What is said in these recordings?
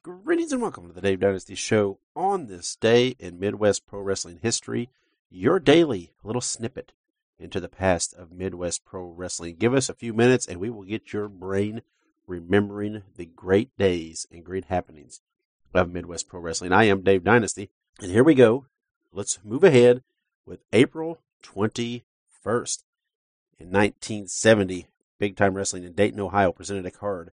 Greetings and welcome to the Dave Dynasty Show on this day in Midwest Pro Wrestling history. Your daily little snippet into the past of Midwest Pro Wrestling. Give us a few minutes and we will get your brain remembering the great days and great happenings of Midwest Pro Wrestling. I am Dave Dynasty, and here we go. Let's move ahead with April 21st. In 1970, Big Time Wrestling in Dayton, Ohio presented a card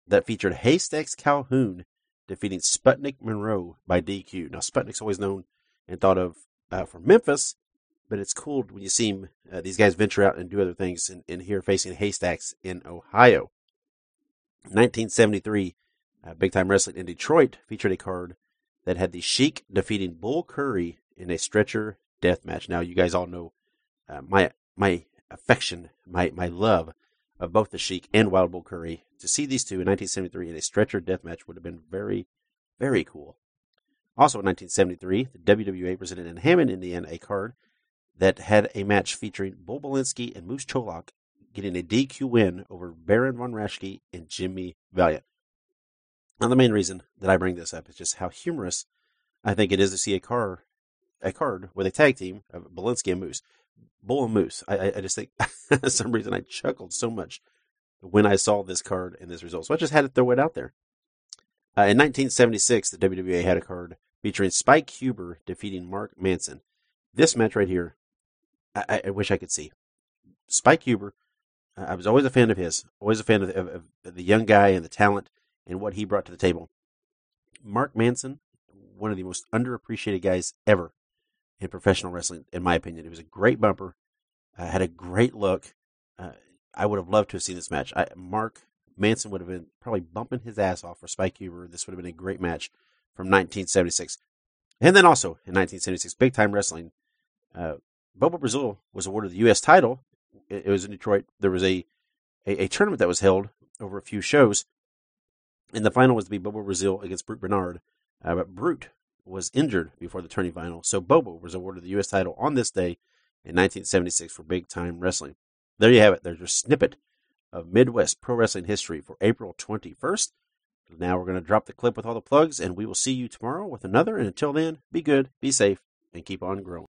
that featured Haystacks Calhoun defeating Sputnik Monroe by DQ. Now, Sputnik's always known and thought of from Memphis, but it's cool when you see him, these guys venture out and do other things, and here facing Haystacks in Ohio. 1973, Big Time Wrestling in Detroit featured a card that had the Sheik defeating Bull Curry in a stretcher death match. Now, you guys all know my affection, my love of both the Sheik and Wild Bull Curry. To see these two in 1973 in a stretcher death match would have been very, very cool. Also in 1973, the WWA presented in Hammond, Indiana, a card that had a match featuring Bull Belinsky and Moose Cholak getting a DQ win over Baron Von Raschke and Jimmy Valiant. Now, the main reason that I bring this up is just how humorous I think it is to see a card with a tag team of Belinsky and Moose. Bull and Moose. I just think, for some reason, I chuckled so much when I saw this card and this result. So I just had to throw it out there. In 1976, the WWA had a card featuring Spike Huber defeating Mark Manson. This match right here, I wish I could see. Spike Huber, I was always a fan of his. Always a fan of the young guy and the talent and what he brought to the table. Mark Manson, one of the most underappreciated guys ever in professional wrestling, in my opinion. It was a great bumper, had a great look. I would have loved to have seen this match. Mark Manson would have been probably bumping his ass off for Spike Huber. This would have been a great match from 1976. And then also in 1976, Big Time Wrestling, Bobo Brazil was awarded the U.S. title. It was in Detroit. There was a tournament that was held over a few shows, and the final was to be Bobo Brazil against Brute Bernard. But Brute was injured before the tourney final, so Bobo was awarded the U.S. title on this day in 1976 for Big Time Wrestling. There you have it. There's your snippet of Midwest Pro Wrestling history for April 21st. Now we're going to drop the clip with all the plugs, and we will see you tomorrow with another. And until then, be good, be safe, and keep on growing.